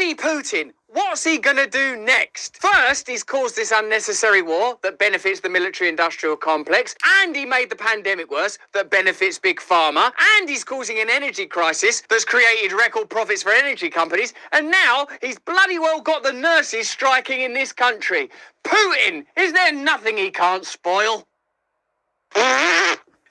bloody Putin. What's he gonna do next? First, he's caused this unnecessary war that benefits the military-industrial complex, and he made the pandemic worse that benefits Big Pharma, and he's causing an energy crisis that's created record profits for energy companies, and now he's bloody well got the nurses striking in this country. Putin, is there nothing he can't spoil?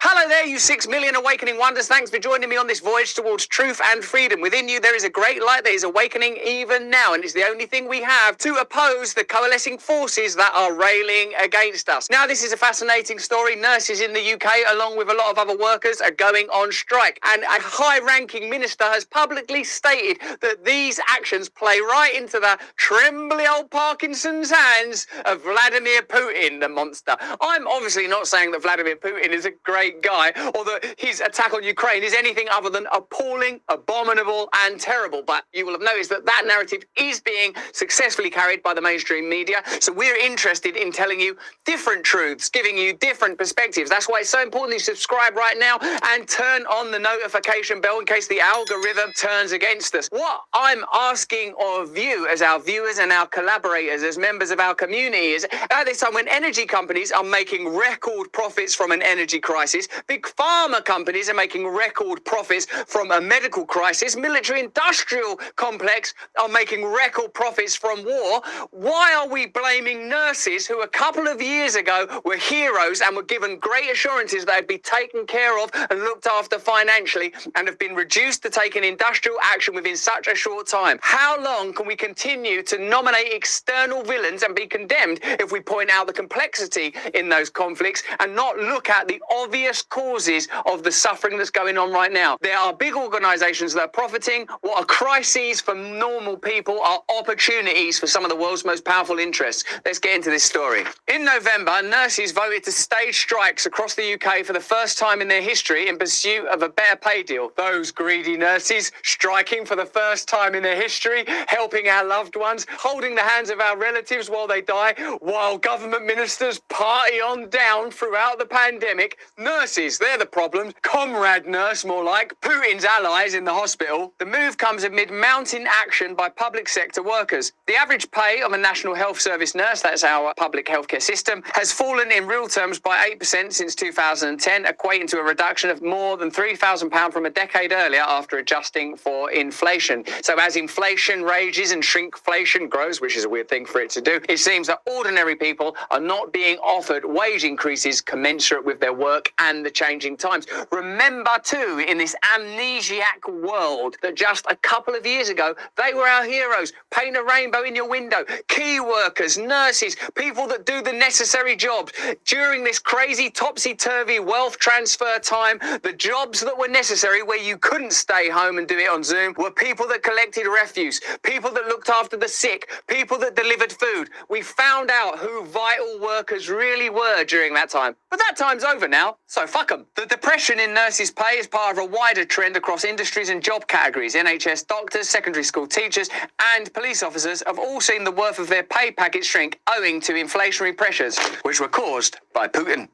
Hello there, you 6 million awakening wonders. Thanks for joining me on this voyage towards truth and freedom. Within you, there is a great light that is awakening even now, and it's the only thing we have to oppose the coalescing forces that are railing against us. Now, this is a fascinating story. Nurses in the UK, along with a lot of other workers, are going on strike, and a high-ranking minister has publicly stated that these actions play right into the trembly old Parkinson's hands of Vladimir Putin, the monster. I'm obviously not saying that Vladimir Putin is a great guy, or that his attack on Ukraine is anything other than appalling, abominable, and terrible. But you will have noticed that that narrative is being successfully carried by the mainstream media. So we're interested in telling you different truths, giving you different perspectives. That's why it's so important you subscribe right now and turn on the notification bell in case the algorithm turns against us. What I'm asking of you as our viewers and our collaborators, as members of our community, is at this time when energy companies are making record profits from an energy crisis, big pharma companies are making record profits from a medical crisis, military-industrial complex are making record profits from war. Why are we blaming nurses who a couple of years ago were heroes and were given great assurances they'd be taken care of and looked after financially, and have been reduced to taking industrial action within such a short time? How long can we continue to nominate external villains and be condemned if we point out the complexity in those conflicts and not look at the obvious causes of the suffering that's going on right now? There are big organisations that are profiting. What are crises for normal people are opportunities for some of the world's most powerful interests. Let's get into this story. In November, nurses voted to stage strikes across the UK for the first time in their history in pursuit of a better pay deal. Those greedy nurses striking for the first time in their history, helping our loved ones, holding the hands of our relatives while they die, while government ministers party on down throughout the pandemic. Nurses, they're the problem. Comrade nurse, more like. Putin's allies in the hospital. The move comes amid mounting action by public sector workers. The average pay of a National Health Service nurse, that's our public healthcare system, has fallen in real terms by 8% since 2010, equating to a reduction of more than £3,000 from a decade earlier after adjusting for inflation. So as inflation rages and shrinkflation grows, which is a weird thing for it to do, it seems that ordinary people are not being offered wage increases commensurate with their work and the changing times. Remember too, in this amnesiac world, that just a couple of years ago, they were our heroes. Paint a rainbow in your window. Key workers, nurses, people that do the necessary jobs. During this crazy topsy-turvy wealth transfer time, the jobs that were necessary where you couldn't stay home and do it on Zoom were people that collected refuse, people that looked after the sick, people that delivered food. We found out who vital workers really were during that time. But that time's over now, so fuck them. The depression in nurses' pay is part of a wider trend across industries and job categories. NHS doctors, secondary school teachers, and police officers have all seen the worth of their pay packet shrink owing to inflationary pressures, which were caused by Putin.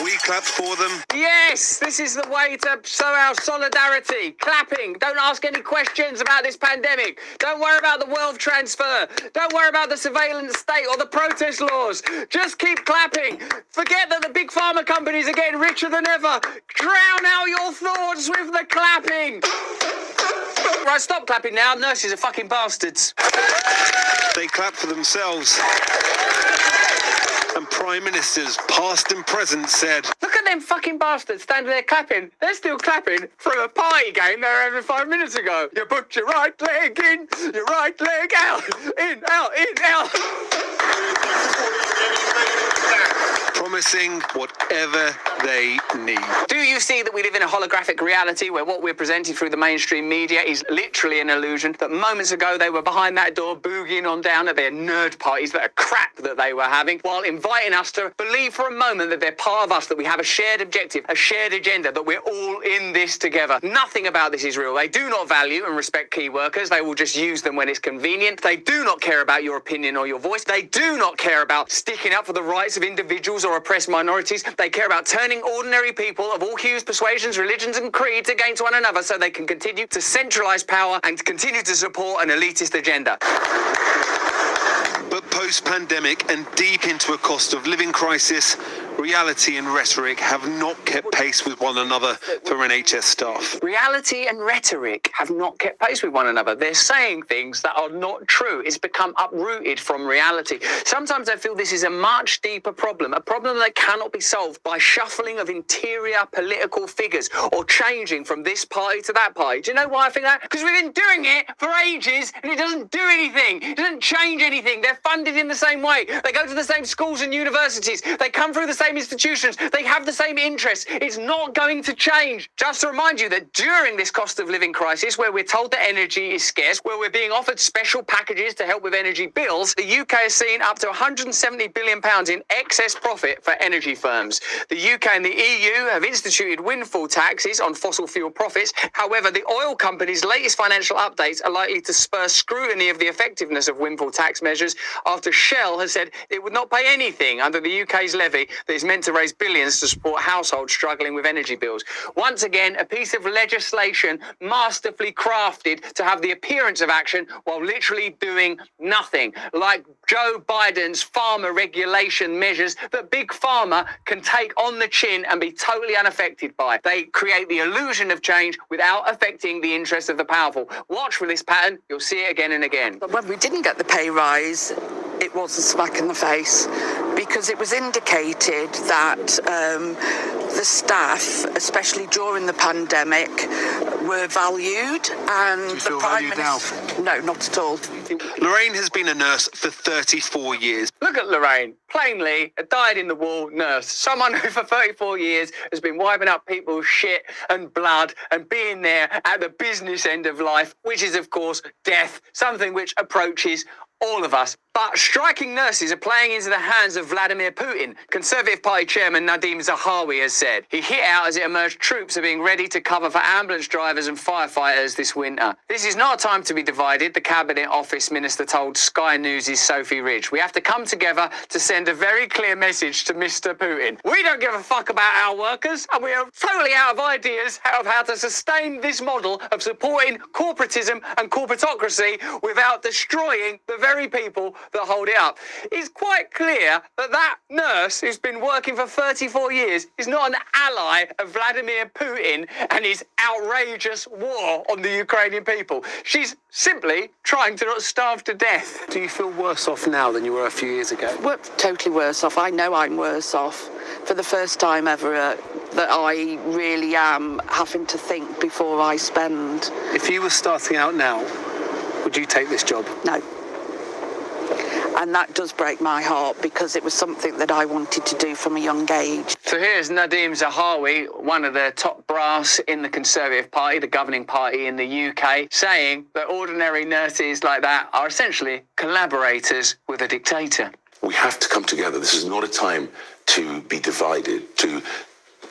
We clap for them. Yes, this is the way to show our solidarity. Clapping. Don't ask any questions about this pandemic. Don't worry about the wealth transfer. Don't worry about the surveillance state or the protest laws. Just keep clapping. Forget that the big pharma companies are getting richer than ever. Drown out your thoughts with the clapping. Right, stop clapping now. Nurses are fucking bastards. They clap for themselves. And Prime Ministers, past and present, said, "Look at them fucking bastards standing there clapping. They're still clapping from a party game they were having 5 minutes ago. You put your right leg in, your right leg out, in, out, in, out." Promising whatever they need. Do you see that we live in a holographic reality where what we're presented through the mainstream media is literally an illusion? That moments ago they were behind that door boogieing on down at their nerd parties that are crap that they were having, while inviting us to believe for a moment that they're part of us, that we have a shared objective, a shared agenda, that we're all in this together. Nothing about this is real. They do not value and respect key workers. They will just use them when it's convenient. They do not care about your opinion or your voice. They do not care about sticking up for the rights of individuals peoples or oppressed minorities. They care about turning ordinary people of all hues, persuasions, religions and creeds against one another so they can continue to centralise power and continue to support an elitist agenda. But post-pandemic and deep into a cost of living crisis, reality and rhetoric have not kept pace with one another for NHS staff. Reality and rhetoric have not kept pace with one another. They're saying things that are not true. It's become uprooted from reality. Sometimes I feel this is a much deeper problem, a problem that cannot be solved by shuffling of interior political figures or changing from this party to that party. Do you know why I think that? Because we've been doing it for ages and it doesn't do anything. It doesn't change anything. They're funded in the same way. They go to the same schools and universities. They come through the same institutions. They have the same interests. It's not going to change. Just to remind you that during this cost of living crisis, where we're told that energy is scarce, where we're being offered special packages to help with energy bills, the UK has seen up to £170 billion in excess profit for energy firms. The UK and the EU have instituted windfall taxes on fossil fuel profits. However, the oil companies' latest financial updates are likely to spur scrutiny of the effectiveness of windfall tax measures after Shell has said it would not pay anything under the UK's levy that is meant to raise billions to support households struggling with energy bills. Once again, a piece of legislation masterfully crafted to have the appearance of action while literally doing nothing, like Joe Biden's pharma regulation measures that Big Pharma can take on the chin and be totally unaffected by. They create the illusion of change without affecting the interests of the powerful. Watch for this pattern. You'll see it again and again. But when we didn't get the pay rise, it was a smack in the face because it was indicated that the staff, especially during the pandemic, were valued. And Do you feel the Prime valued now? Minister, no, not at all. Lorraine has been a nurse for 34 years. Look at Lorraine, plainly a dyed-in-the-wool nurse, someone who for 34 years has been wiping up people's shit and blood and being there at the business end of life, which is, of course, death, something which approaches all of us. But striking nurses are playing into the hands of Vladimir Putin. Conservative Party chairman Nadim Zahawi has said he hit out as it emerged troops are being ready to cover for ambulance drivers and firefighters this winter. This is not a time to be divided, the Cabinet Office Minister told Sky News' Sophie Ridge. We have to come together to send a very clear message to Mr. Putin. We don't give a fuck about our workers, and we are totally out of ideas of how to sustain this model of supporting corporatism and corporatocracy without destroying the very people that hold it up. It's quite clear that that nurse who's been working for 34 years is not an ally of Vladimir Putin and his outrageous war on the Ukrainian people. She's simply trying to not starve to death. Do you feel worse off now than you were a few years ago? We're totally worse off. I know I'm worse off. For the first time ever, that I really am having to think before I spend. If you were starting out now, would you take this job? No. And that does break my heart because it was something that I wanted to do from a young age. So here's Nadim Zahawi, one of the top brass in the Conservative Party, the governing party in the UK, saying that ordinary nurses like that are essentially collaborators with a dictator. We have to come together. This is not a time to be divided, to,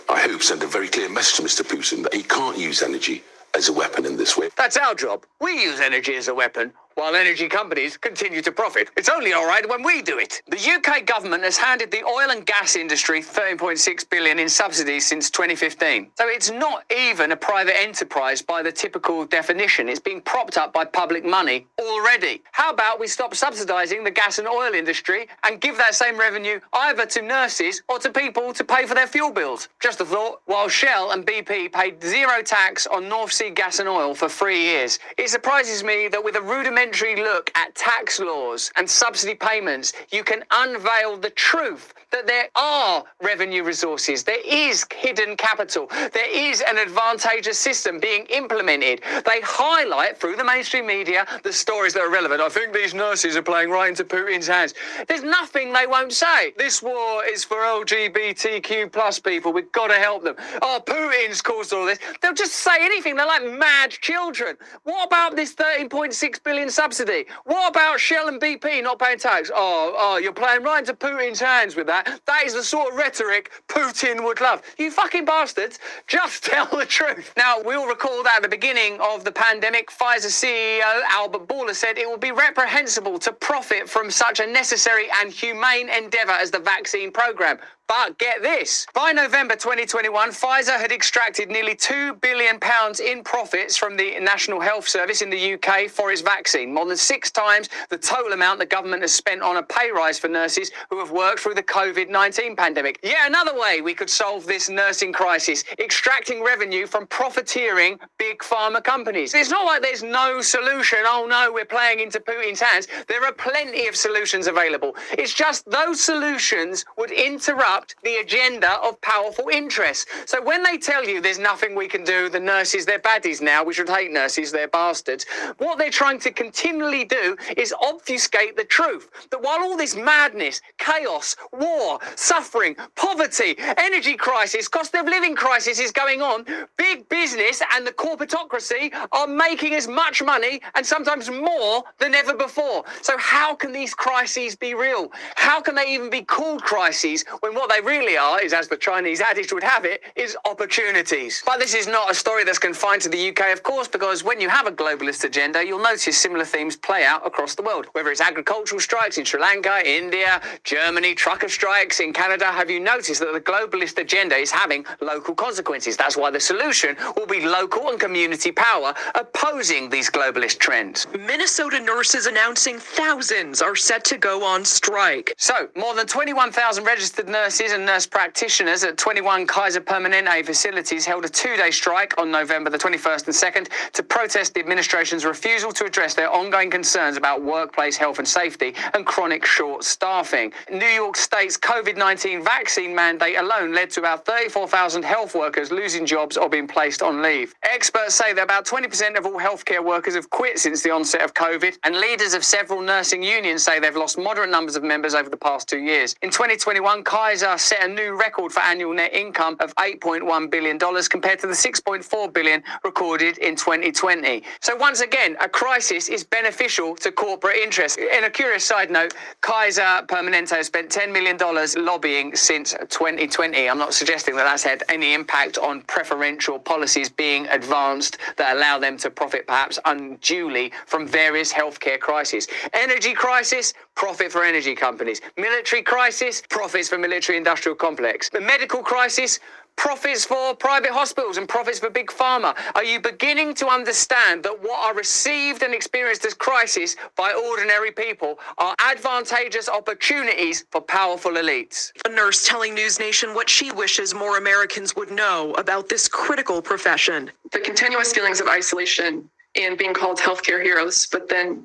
I hope, send a very clear message to Mr. Putin that he can't use energy as a weapon in this way. That's our job. We use energy as a weapon, while energy companies continue to profit. It's only all right when we do it. The UK government has handed the oil and gas industry £13.6 billion in subsidies since 2015. So it's not even a private enterprise by the typical definition. It's being propped up by public money already. How about we stop subsidising the gas and oil industry and give that same revenue either to nurses or to people to pay for their fuel bills? Just a thought. While Shell and BP paid zero tax on North Sea gas and oil for 3 years, it surprises me that with a rudimentary look at tax laws and subsidy payments, you can unveil the truth that there are revenue resources, there is hidden capital, there is an advantageous system being implemented. They highlight through the mainstream media the stories that are relevant. I think these nurses are playing right into Putin's hands. There's nothing they won't say. This war is for LGBTQ plus people. We've got to help them. Oh, Putin's caused all this. They'll just say anything. They're like mad children. What about this £13.6 billion subsidy? What about Shell and BP not paying tax? Oh, you're playing right into Putin's hands with that. That is the sort of rhetoric Putin would love. You fucking bastards, just tell the truth. Now, we'll recall that at the beginning of the pandemic, Pfizer CEO Albert Bourla said it would be reprehensible to profit from such a necessary and humane endeavour as the vaccine programme. But get this. By November 2021, Pfizer had extracted nearly £2 billion in profits from the National Health Service in the UK for its vaccine, more than 6 times the total amount the government has spent on a pay rise for nurses who have worked through the COVID-19 pandemic. Yet another way we could solve this nursing crisis, extracting revenue from profiteering big pharma companies. It's not like there's no solution. Oh no, we're playing into Putin's hands. There are plenty of solutions available. It's just those solutions would interrupt the agenda of powerful interests. So when they tell you there's nothing we can do, the nurses, they're baddies now, we should hate nurses, they're bastards, what they're trying to continually do is obfuscate the truth. That while all this madness, chaos, war, suffering, poverty, energy crisis, cost of living crisis is going on, big business and the corporatocracy are making as much money and sometimes more than ever before. So how can these crises be real? How can they even be called crises when what they really are is, as the Chinese adage would have it, is opportunities? But this is not a story that's confined to the UK, of course, because when you have a globalist agenda, you'll notice similar themes play out across the world. Whether it's agricultural strikes in Sri Lanka, India, Germany, trucker strikes in Canada, have you noticed that the globalist agenda is having local consequences? That's why the solution will be local and community power opposing these globalist trends. Minnesota nurses announcing thousands are set to go on strike. So, more than 21,000 registered nurses and nurse practitioners at 21 Kaiser Permanente facilities held a 2-day strike on November the 21st and 2nd to protest the administration's refusal to address their ongoing concerns about workplace health and safety and chronic short staffing. New York State's COVID-19 vaccine mandate alone led to about 34,000 health workers losing jobs or being placed on leave. Experts say that about 20% of all healthcare workers have quit since the onset of COVID, and leaders of several nursing unions say they've lost moderate numbers of members over the past 2 years. In 2021, Kaiser set a new record for annual net income of $8.1 billion compared to the $6.4 billion recorded in 2020. So once again, a crisis is beneficial to corporate interests. In a curious side note, Kaiser Permanente has spent $10 million lobbying since 2020. I'm not suggesting that that's had any impact on preferential policies being advanced that allow them to profit perhaps unduly from various healthcare crises. Energy crisis, profit for energy companies. Military crisis, profits for military industrial complex. The medical crisis, profits for private hospitals and profits for big pharma. Are you beginning to understand that what are received and experienced as crisis by ordinary people are advantageous opportunities for powerful elites? A nurse telling News Nation what she wishes more Americans would know about this critical profession. The continuous feelings of isolation and being called healthcare heroes, but then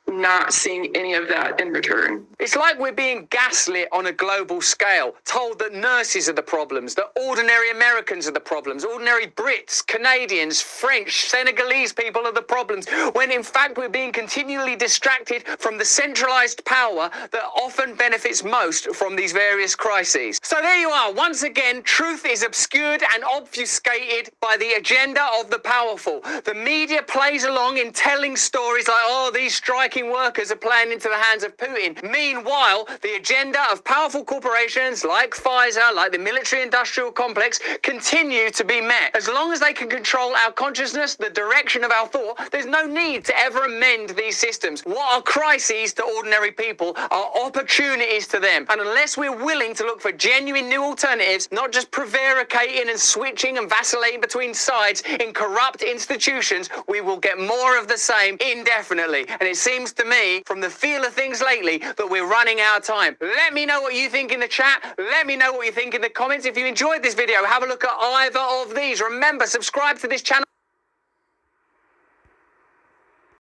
not seeing any of that in return. It's like we're being gaslit on a global scale, told that nurses are the problems, that ordinary Americans are the problems, ordinary Brits, Canadians, French, Senegalese people are the problems, when in fact we're being continually distracted from the centralized power that often benefits most from these various crises. So there you are. Once again, truth is obscured and obfuscated by the agenda of the powerful. The media plays along in telling stories like, oh, these striking workers are playing into the hands of Putin. Meanwhile, the agenda of powerful corporations like Pfizer, like the military-industrial complex, continue to be met. As long as they can control our consciousness, the direction of our thought, there's no need to ever amend these systems. What are crises to ordinary people are opportunities to them. And unless we're willing to look for genuine new alternatives, not just prevaricating and switching and vacillating between sides in corrupt institutions, we will get more of the same indefinitely. And it seems to me, from the feel of things lately, that we're running out of time. Let me know what you think in the chat. Let me know what you think in the comments. If you enjoyed this video, have a look at either of these. Remember, subscribe to this channel.